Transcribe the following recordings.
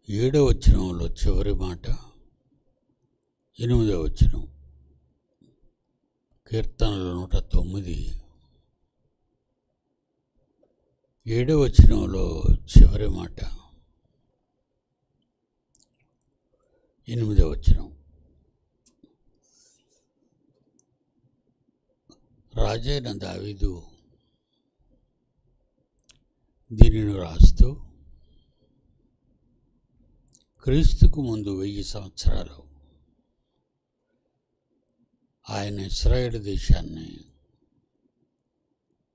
7వ వచనంలో చివరి మాట, 8వ వచనం, కీర్తనలు 109, 7వ వచనంలో చివరి మాట, 8వ వచనం. రాజైన దావీదు దీనిని రాస్తూ, క్రీస్తుకు ముందు 1000 సంవత్సరాలు ఆయన ఇశ్రాయేలు దేశాన్ని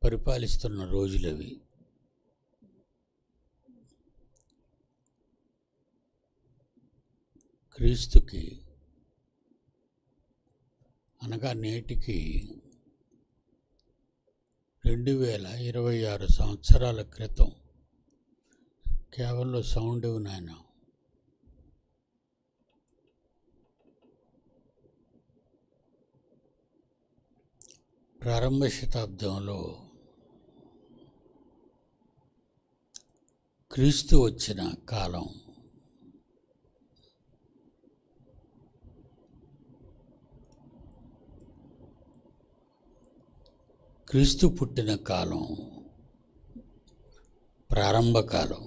పరిపాలిస్తున్న రోజులవి. క్రీస్తుకి అనగా నేటికి 2026 సంవత్సరాల క్రితం. కేవలం సౌండ్ నాయన. ప్రారంభ శతాబ్దంలో క్రీస్తు వచ్చిన కాలం, క్రీస్తు పుట్టిన కాలం ప్రారంభకాలం.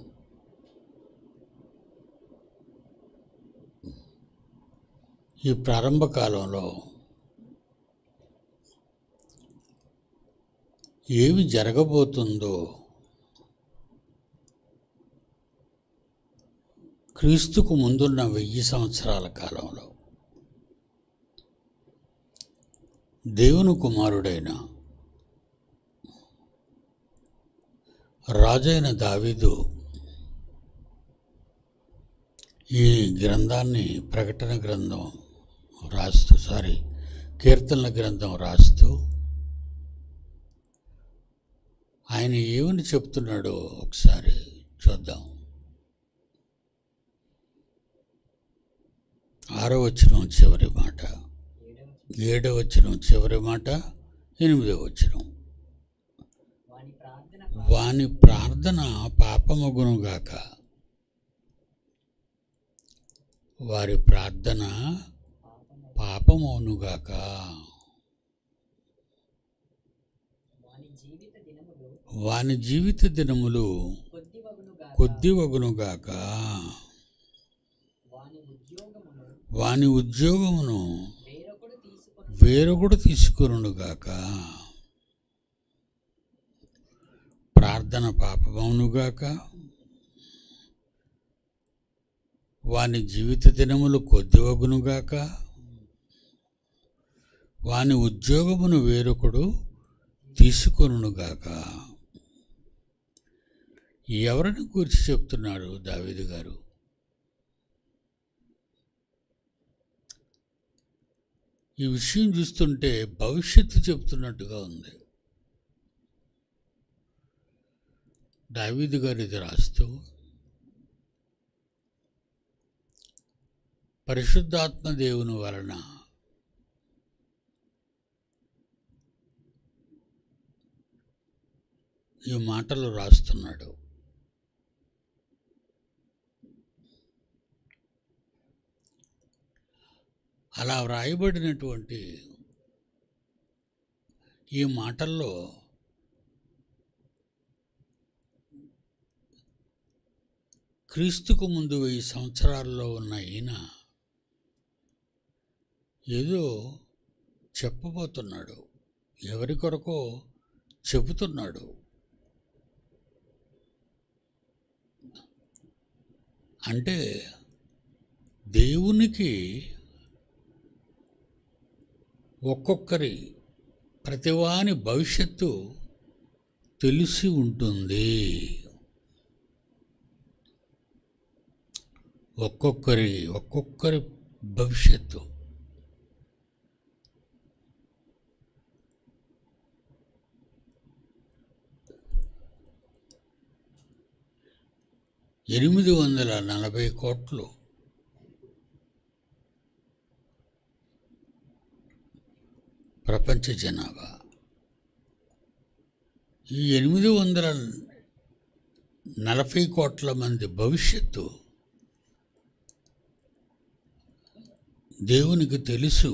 ఈ ప్రారంభకాలంలో ఏమి జరగబోతుందో క్రీస్తుకు ముందున్న 1000 సంవత్సరాల కాలంలో దేవుని కుమారుడైన రాజైన దావీదు ఈ గ్రంథాన్ని, ప్రకటన గ్రంథం రాస్తూ, కీర్తనల గ్రంథం రాస్తూ ఆయన ఏమని చెప్తున్నాడో ఒకసారి చూద్దాం. 6వ వచనం చివరి మాట, 7వ వచనం చివరి మాట, 8వ వచనం. వాని ప్రార్థన పాపమగునుగాక, వారి ప్రార్థన పాపమవునుగాక, వాని జీవిత దినములు కొద్దివగునుగాక, వాని ఉద్యోగమును వేరొకడు తీసుకొనుగాక, ప్రార్థన పాపమవునుగాక, వాని జీవిత దినములు కొద్దివగునుగాక, వాని ఉద్యోగమును వేరొకడు తీసుకొనుగాక. ఎవరిని గురించి చెప్తున్నారు దావీదు గారు? ఈ విషయం చూస్తుంటే భవిష్యత్తు చెప్తున్నట్టుగా ఉంది. దావీదు గారు ఇది రాస్తూ, పరిశుద్ధాత్మ దేవుని వలన ఈ మాటలు రాస్తున్నాడు. అలా వ్రాయబడినటువంటి ఈ మాటల్లో క్రీస్తుకు ముందు 1000 సంవత్సరాల్లో ఉన్న ఈయన ఏదో చెప్పబోతున్నాడు, ఎవరి కొరకో చెబుతున్నాడు. అంటే దేవునికి ఒక్కొక్కరి ప్రతివాని భవిష్యత్తు తెలిసి ఉంటుంది. ఒక్కొక్కరి భవిష్యత్తు. $840 కోట్లు ప్రపంచ జనాభా. ఈ 840 కోట్ల మంది భవిష్యత్తు దేవునికి తెలుసు.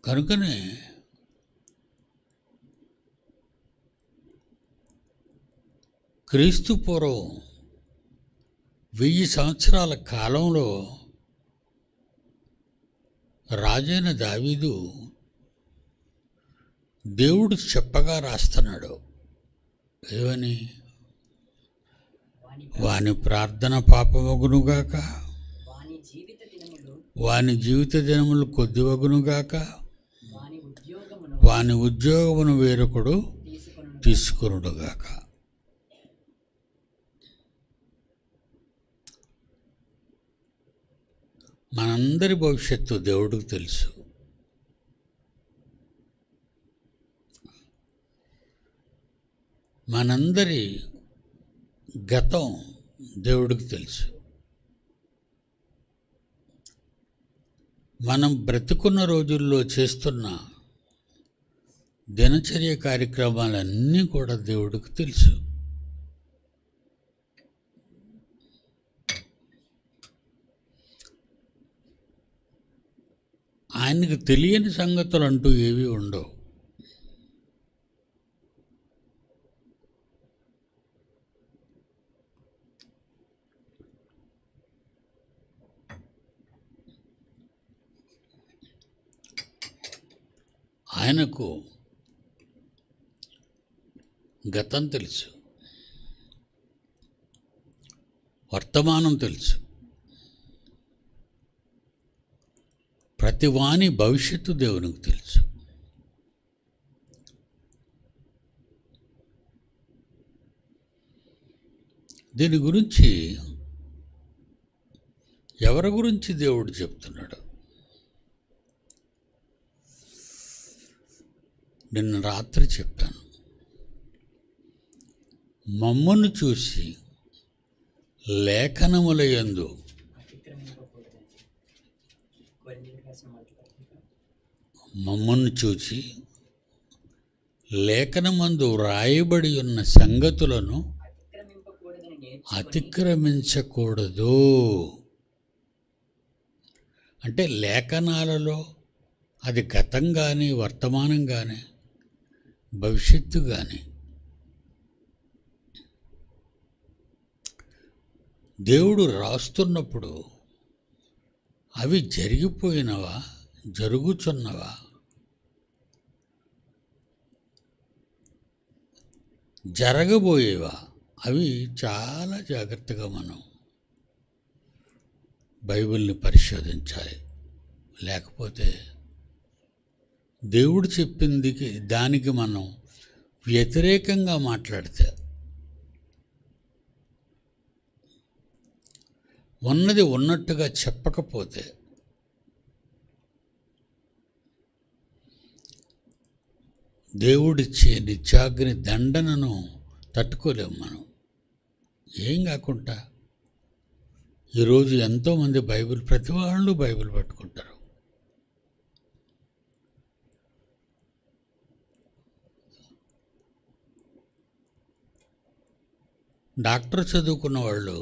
కనుకనే క్రీస్తు పూర్వం 1000 సంవత్సరాల కాలంలో రాజైన దావీదు దేవుడు చెప్పగా రాస్తున్నాడు. ఏమని? వాని ప్రార్థన పాపమగునుగాక, వాని జీవిత దినములు కొద్దివగునుగాక, వాని ఉద్యోగమును వేరొకడు తీసుకొనుగాక. మనందరి భవిష్యత్తు దేవుడికి తెలుసు. మనందరి గతం దేవుడికి తెలుసు. మనం బ్రతుకున్న రోజుల్లో చేస్తున్న దినచర్య కార్యక్రమాలన్నీ కూడా దేవుడికి తెలుసు. ఆయనకు తెలియని సంగతులు అంటూ ఏవి ఉండవు. ఆయనకు గతం తెలుసు, వర్తమానం తెలుసు, ప్రతి వాని భవిష్యత్తు దేవునికి తెలుసు. దీని గురించి ఎవరి గురించి దేవుడు చెప్తున్నాడు? నిన్న రాత్రి చెప్పాను. మమ్మను చూసి లేఖనములయందు మమ్మను చూచి లేఖనమందు వ్రాయబడి ఉన్న సంగతులను అతిక్రమించకూడదు. అంటే లేఖనాలలో అది గతం కానీ, వర్తమానం కానీ, భవిష్యత్తు కానీ దేవుడు రాస్తున్నప్పుడు అవి జరిగిపోయినవా, జరుగుచున్నవా, జరగబోయేవా, అవి చాలా జాగ్రత్తగా మనం బైబిల్ని పరిశోధించాలి. లేకపోతే దేవుడు చెప్పింది దానికి మనం వ్యతిరేకంగా మాట్లాడితే, ఉన్నది ఉన్నట్టుగా చెప్పకపోతే దేవుడిచ్చే నిత్యాగ్ని దండనను తట్టుకోలేము మనం. ఏం కాకుండా ఈరోజు ఎంతోమంది ప్రతి వాళ్ళు బైబిల్ పట్టుకుంటారు. డాక్టర్ చదువుకున్న వాళ్ళు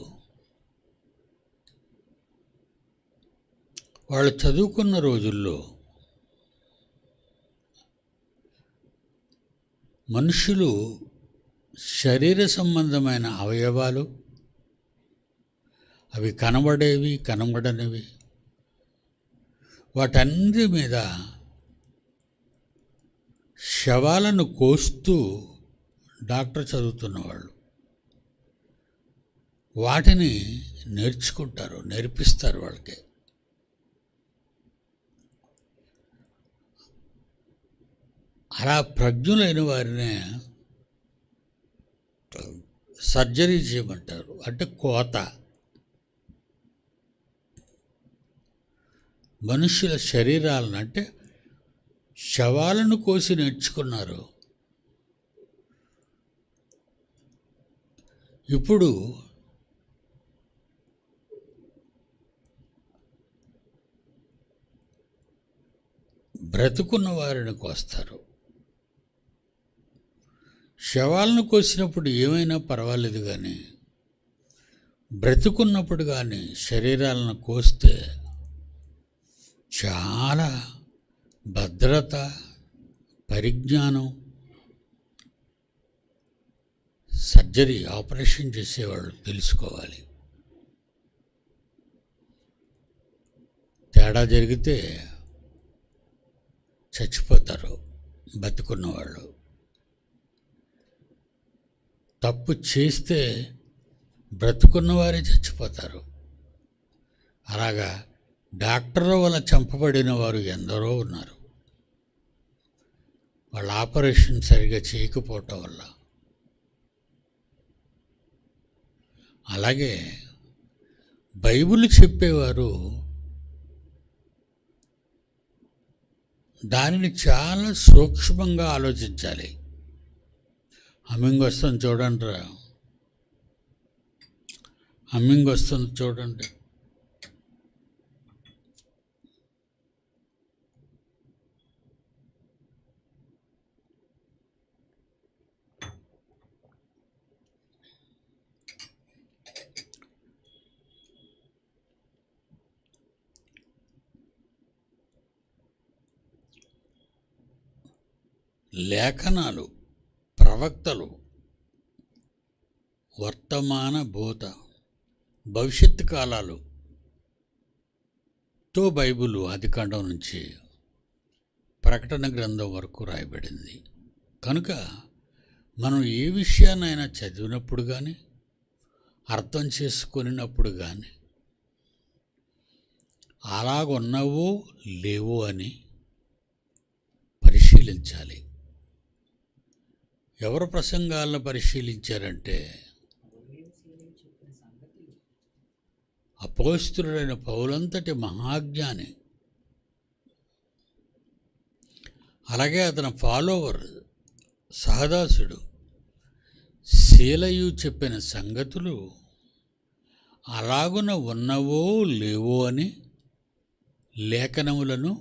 చదువుకున్న రోజుల్లో మనుషులు శరీర సంబంధమైన అవయవాలు, అవి కనబడేవి, కనబడనివి, వాటన్నిటి మీద శవాలను కోస్తూ డాక్టర్ చదువుతున్నవాళ్ళు వాటిని నేర్చుకుంటారు, నేర్పిస్తారు వాళ్ళకి. అలా ప్రజ్ఞులైన వారినే సర్జరీ చేయమంటారు. అంటే కోత. మనుషుల శరీరాలను, అంటే శవాలను కోసి నేర్చుకున్నారు. ఇప్పుడు బ్రతుకున్న వారిని కోస్తారు. శవాలను కోసినప్పుడు ఏమైనా పర్వాలేదు, కానీ బ్రతుకున్నప్పుడు కానీ శరీరాలను కోస్తే చాలా భద్రత, పరిజ్ఞానం, సర్జరీ, ఆపరేషన్ చేసేవాళ్ళు తెలుసుకోవాలి. తేడా జరిగితే చచ్చిపోతారు బతికున్నవాళ్ళు. తప్పు చేస్తే బ్రతుకున్నవారే చచ్చిపోతారు. అలాగా డాక్టర్ల వల్ల చంపబడిన వారు ఎందరో ఉన్నారు, వాళ్ళ ఆపరేషన్ సరిగా చేయకపోవటం వల్ల. అలాగే బైబిల్ చెప్పేవారు దానిని చాలా సూక్ష్మంగా ఆలోచించాలి. హమ్మింగ్ వస్తుంది చూడండి రా, హమ్మింగ్ వస్తుంది చూడండి. లేఖనాలు, ప్రవక్తలు, వర్తమాన భూత భవిష్యత్తు కాలాలుతో బైబిల్ ఆదికాండం నుంచి ప్రకటన గ్రంథం వరకు రాయబడింది. కనుక మనం ఏ విషయాన్నైనా చదివినప్పుడు కానీ, అర్థం చేసుకున్నప్పుడు కానీ అలాగున్నవో లేవో అని పరిశీలించాలి. ఎవరు ప్రసంగాలను పరిశీలించారంటే అపోస్తలుడైన పౌలంతటి మహాజ్ఞాని, అలాగే అతని ఫాలోవర్ సహదాసుడు శీలయు చెప్పిన సంగతులు అలాగున ఉన్నవో లేవో అని లేఖనములను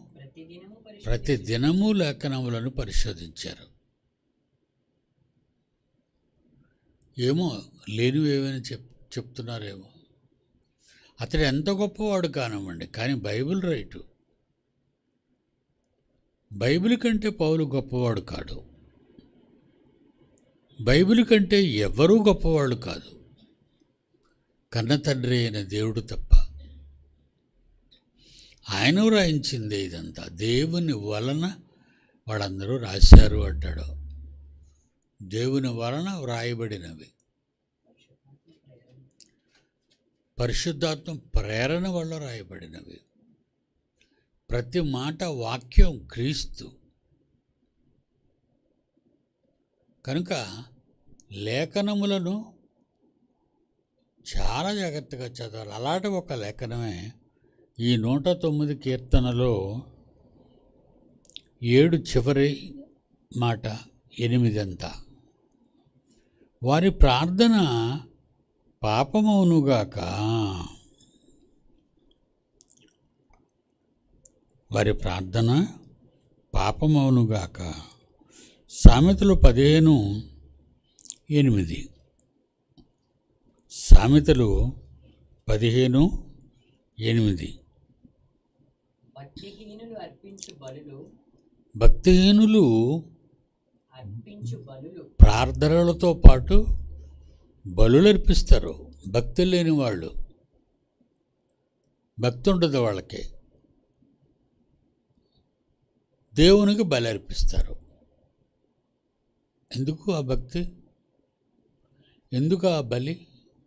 ప్రతిదినము లేఖనములను పరిశోధించారు. ఏమో లేనివేమని చెప్తున్నారేమో. అతడు ఎంత గొప్పవాడు కానివ్వండి, కానీ బైబిల్ రైటు. బైబిల్ కంటే పౌలు గొప్పవాడు కాడు, బైబిల్ కంటే ఎవ్వరూ గొప్పవాళ్ళు కాదు, కన్న తండ్రి అయిన దేవుడు తప్ప. ఆయన రాయించిందే ఇదంతా, దేవుని వలన వాళ్ళందరూ రాశారు అంటాడు. దేవుని వలన వ్రాయబడినవి, పరిశుద్ధాత్మ ప్రేరణ వల్ల రాయబడినవి. ప్రతి మాట వాక్యం క్రీస్తు. కనుక లేఖనములను చాలా జాగ్రత్తగా చదవాలి. అలాంటి ఒక లేఖనమే ఈ 109 కీర్తనలో 7 చివరి మాట 8 అంతా. వారి ప్రార్థన పాపమవునుగాక, వారి ప్రార్థన పాపమవునుగాక. సామెతలు 15:8. సామెతలు 15:8. భక్తిహీనులు ప్రార్థనలతో పాటు బలులు అర్పిస్తారు. భక్తి లేని వాళ్ళు, భక్తి ఉండదు వాళ్ళకి, దేవునికి బలి అర్పిస్తారు. ఎందుకు ఆ భక్తి, ఎందుకు ఆ బలి?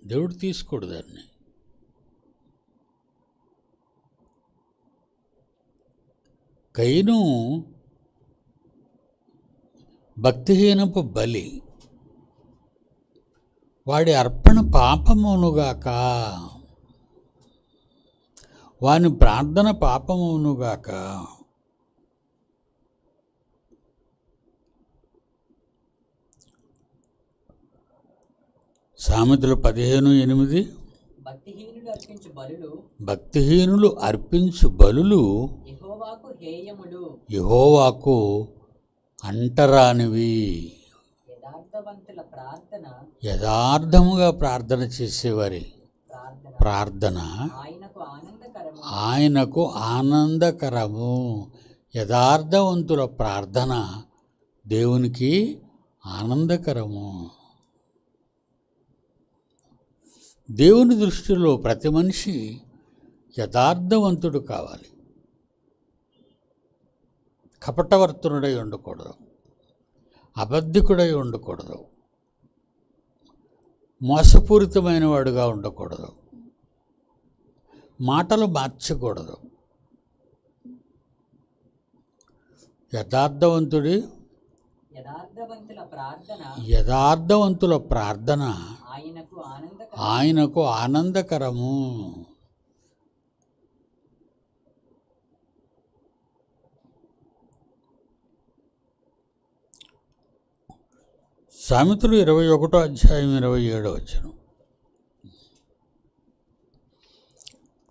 దేవుడు తీసుకోడు దాన్ని. కయీను భక్తిహీనపు బలి, వాడి అర్పణ పాపమవునుగాక, వాని ప్రార్థన పాపమవునుగాక. సామెతలు 15:8. భక్తిహీనులు అర్పించు బలులు యెహోవాకు అంటరానివి. యథార్థముగా ప్రార్థన చేసేవారి ప్రార్థన ఆయనకు ఆనందకరము. యథార్థవంతుల ప్రార్థన దేవునికి ఆనందకరము. దేవుని దృష్టిలో ప్రతి మనిషి యథార్థవంతుడు కావాలి. కపటవర్తనుడై ఉండకూడదు, అబద్ధికుడై ఉండకూడదు, మోసపూరితమైన వాడుగా ఉండకూడదు, మాటలు మార్చకూడదు. యథార్థవంతుల ప్రార్థన ఆయనకు ఆనందకరము. సామెతలు 21వ అధ్యాయం 27వ వచనం.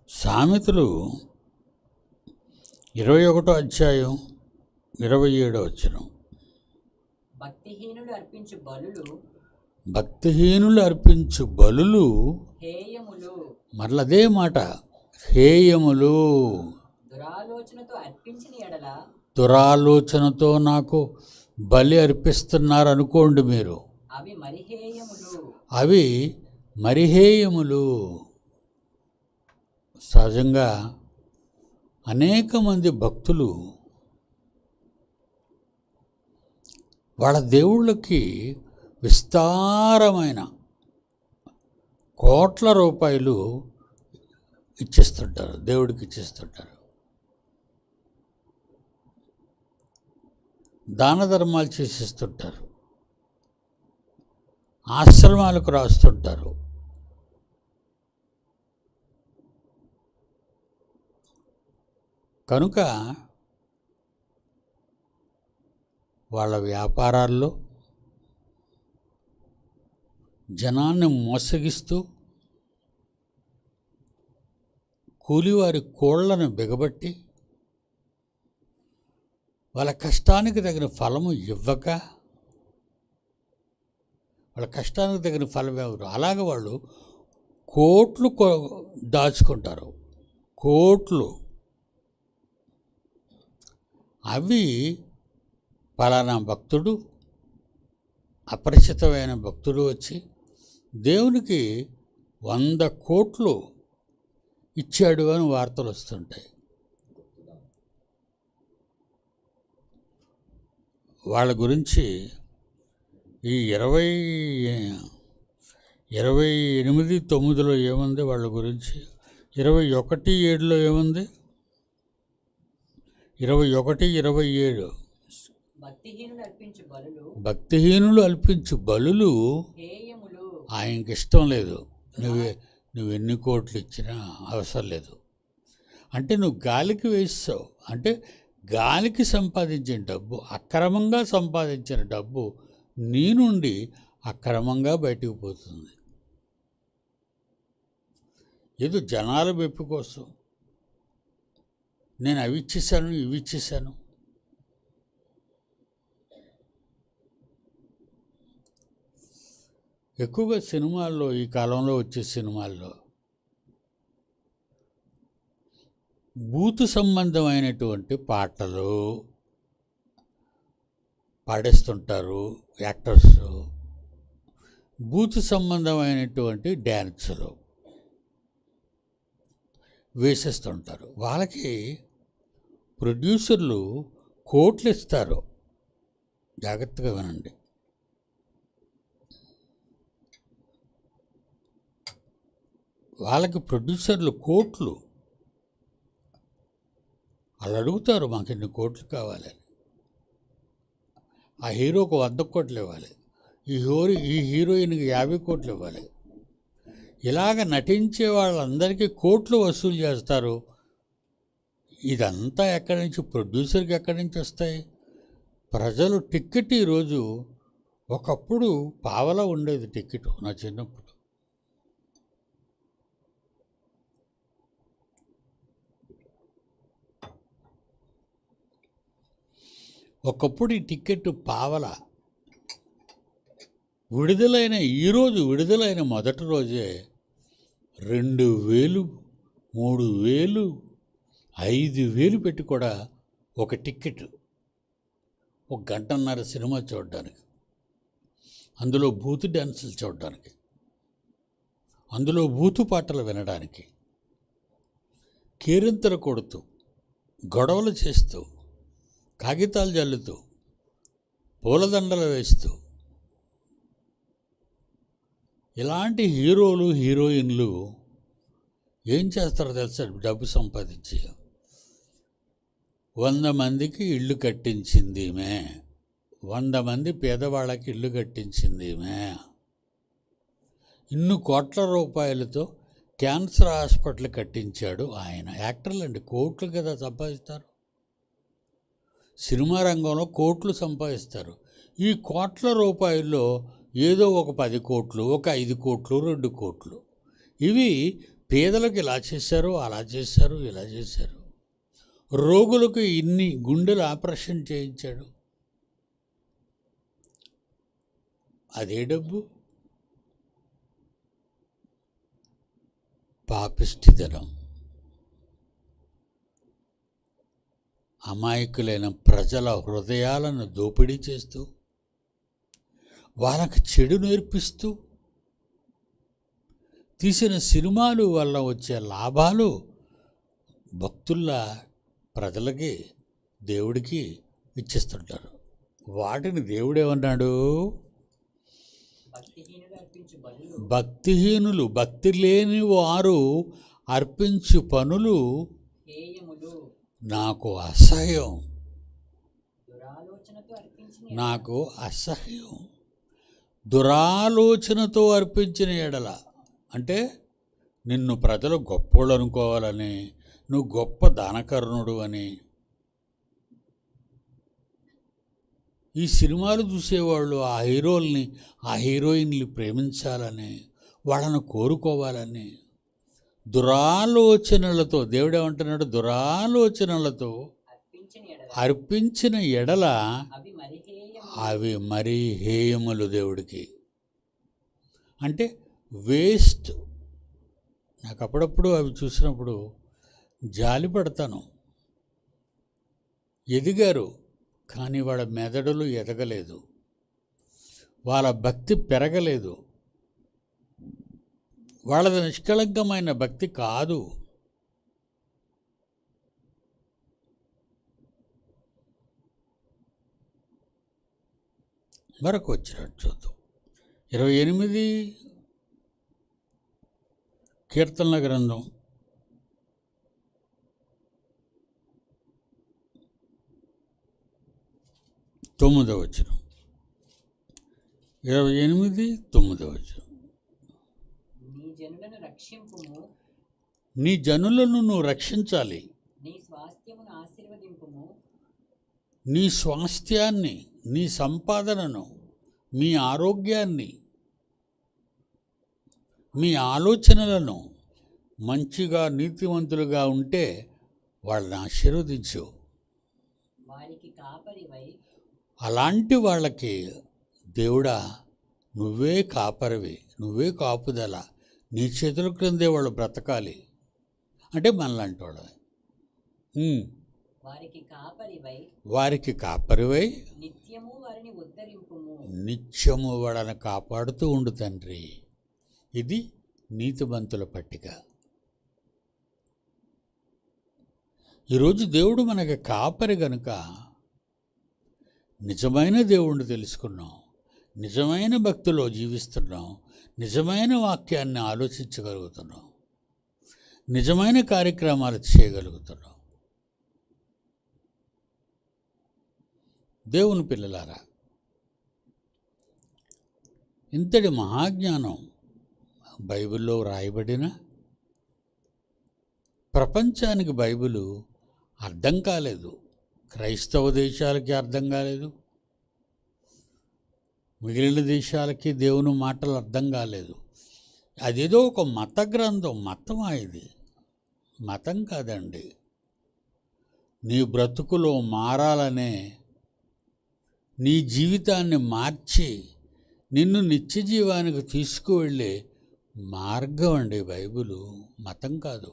సామెతలు 21వ అధ్యాయం 27వ వచనం. భక్తిహీనులు అర్పించు బలులు మరలదే మాట, హేయములు. దురాలోచనతో నాకు బలి అర్పిస్తున్నారు అనుకోండి మీరు, అవి మరిహేయములు. సహజంగా అనేక మంది భక్తులు వాళ్ళ దేవుళ్ళకి విస్తారమైన కోట్ల రూపాయలు ఇచ్చేస్తుంటారు, దేవుడికి ఇచ్చేస్తుంటారు. దాన ధర్మాలు చేసేస్తుంటారు, ఆశ్రమాలకు రాస్తుంటారు. కనుక వాళ్ళ వ్యాపారాల్లో జనాన్ని మోసగిస్తూ కూలివారి కోళ్లను బిగబట్టి వాళ్ళ కష్టానికి తగిన ఫలము ఇవ్వక, వాళ్ళ కష్టానికి తగిన ఫలం ఎవరు, అలాగ వాళ్ళు కోట్లు దాచుకుంటారు, కోట్లు. అవి పలానా భక్తుడు, అపరిచితమైన భక్తుడు వచ్చి దేవునికి 100 కోట్లు ఇచ్చాడు అని వార్తలు వస్తుంటాయి. వాళ్ళ గురించి ఈ 28:9 ఏముంది వాళ్ళ గురించి, 21:7 ఏముంది, 21:27 భక్తిహీనులు అర్పించు బలులు ఆయనకి ఇష్టం లేదు. నువ్వు ఎన్ని కోట్లు ఇచ్చినా అవసరం లేదు. అంటే నువ్వు గాలికి వేస్తావు, అంటే గాలికి సంపాదించిన డబ్బు, అక్రమంగా సంపాదించిన డబ్బు నీ నుండి అక్రమంగా బయటకు పోతుంది. ఏదో జనాల మెప్పు కోసం నేను అవి ఇచ్చేసాను, ఇవి ఇచ్చేసాను. ఎక్కువగా సినిమాల్లో, ఈ కాలంలో వచ్చే సినిమాల్లో బూతు సంబంధమైనటువంటి పాటలు పాడేస్తుంటారు యాక్టర్స్, బూతు సంబంధమైనటువంటి డ్యాన్సులు వేసేస్తుంటారు. వాళ్ళకి ప్రొడ్యూసర్లు కోట్లు ఇస్తారు. జాగ్రత్తగా వినండి. వాళ్ళకి ప్రొడ్యూసర్లు కోట్లు, వాళ్ళు అడుగుతారు మాకు ఇన్ని కోట్లు కావాలని. ఆ హీరోకు 100 కోట్లు ఇవ్వాలి, ఈ హీరోయిన్కి 50 కోట్లు ఇవ్వాలి. ఇలాగ నటించే వాళ్ళందరికీ కోట్లు వసూలు చేస్తారు. ఇదంతా ఎక్కడి నుంచి, ప్రొడ్యూసర్కి ఎక్కడి నుంచి వస్తాయి? ప్రజలు టిక్కెట్ ఈరోజు, ఒకప్పుడు పావలా ఉండేది టిక్కెట్ నా చిన్నప్పుడు. ఒకప్పుడు ఈ టిక్కెట్ పావలా. విడుదలైన మొదటి రోజే 2,000, 3,000, 5,000 పెట్టి కూడా ఒక టికెట్, 1 గంటన్నర సినిమా చూడడానికి, అందులో బూతు డ్యాన్సులు చూడడానికి, అందులో బూతు పాటలు వినడానికి, కేరింతలు కొడుతూ, గొడవలు చేస్తూ, కాగితాలు జల్లుతూ, పూలదండలు వేస్తూ, ఇలాంటి హీరోలు హీరోయిన్లు ఏం చేస్తారో తెలుసా? డబ్బు సంపాదించి 100 మందికి ఇళ్ళు కట్టించింది ఈమె, 100 మంది పేదవాళ్ళకి ఇళ్ళు కట్టించింది ఈమె, ఇన్ని కోట్ల రూపాయలతో క్యాన్సర్ హాస్పిటల్ కట్టించాడు ఆయన. యాక్టర్లు అండి, కోట్లు కదా సంపాదిస్తారు. సినిమా రంగంలో కోట్లు సంపాదిస్తారు. ఈ కోట్ల రూపాయల్లో ఏదో ఒక 10 కోట్లు, ఒక 5 కోట్లు, 2 కోట్లు, ఇవి పేదలకు ఇలా చేశారు, అలా చేశారు, ఇలా చేశారు. రోగులకు ఇన్ని గుండెలు ఆపరేషన్ చేయించాడు. అదే డబ్బు పాపిష్టిదనం. అమాయకులైన ప్రజల హృదయాలను దోపిడీ చేస్తూ, వాళ్ళకి చెడు నేర్పిస్తూ తీసిన సినిమాలు వల్ల వచ్చే లాభాలు భక్తుల్లా ప్రజలకి, దేవుడికి ఇచ్చేస్తుంటారు. వాటిని దేవుడేమన్నాడు? భక్తిహీనులు, భక్తి లేని వారు అర్పించు పనులు నాకు అసహ్యం, నాకు అసహ్యం. దురాలోచనతో అర్పించిన ఎడల అంటే నిన్ను ప్రజలు గొప్పోళ్ళు అనుకోవాలని, నువ్వు గొప్ప దానకరుణుడు అని. ఈ సినిమాలు చూసేవాళ్ళు ఆ హీరోల్ని, ఆ హీరోయిన్ని ప్రేమించాలని, వాళ్ళను కోరుకోవాలని దురాలోచనలతో, దేవుడేమంటున్నాడు? దురాలోచనలతో అర్పించిన ఎడల అవి మరీ హేయములు దేవుడికి. అంటే వేస్ట్. నాకు అప్పుడప్పుడు అవి చూసినప్పుడు జాలి పడతాను. ఎదిగారు కానీ వాళ్ళ మెదడులు ఎదగలేదు, వాళ్ళ భక్తి పెరగలేదు, వాళ్ళది నిష్కళంకమైన భక్తి కాదు. మరొక వచ్చినట్టు చూద్దాం. 28 కీర్తనల గ్రంథం 9వ వచనం. 28:9. నీ జనులను నువ్వు రక్షించాలి, నీ స్వాస్థ్యాన్ని, నీ సంపాదనను, మీ ఆరోగ్యాన్ని, మీ ఆలోచనలను మంచిగా నీతివంతులుగా ఉంటే వాళ్ళని ఆశీర్వదించు. అలాంటి వాళ్ళకి దేవుడా నువ్వే కాపరివి, నువ్వే కాపుదల, నీ చేతుల క్రిందే వాళ్ళు బ్రతకాలి. అంటే మనలాంటి వాళ్ళు. వారికి కాపరివై నిత్యము వాళ్ళని కాపాడుతూ ఉండు తండ్రి. ఇది నీతిమంతుల పట్టిక. ఈరోజు దేవుడు మనకి కాపరి గనుక నిజమైన దేవుణ్ణి తెలుసుకున్నాం, నిజమైన భక్తిలో జీవిస్తున్నాం, నిజమైన వాక్యాన్ని ఆలోచించగలుగుతున్నాం, నిజమైన కార్యక్రమాలు చేయగలుగుతున్నాం. దేవుని పిల్లలారా, ఇంతటి మహాజ్ఞానం బైబిల్లో వ్రాయబడిన ప్రపంచానికి బైబిలు అర్థం కాలేదు. క్రైస్తవ దేశాలకి అర్థం కాలేదు, మిగిలిన దేశాలకి దేవుని మాటలు అర్థం కాలేదు. అదేదో ఒక మత గ్రంథం. మతమా ఇది? మతం కాదండి. నీ బ్రతుకులో మారాలనే, నీ జీవితాన్ని మార్చి నిన్ను నిత్య జీవానికి తీసుకువెళ్ళే మార్గం అండి బైబిలు, మతం కాదు.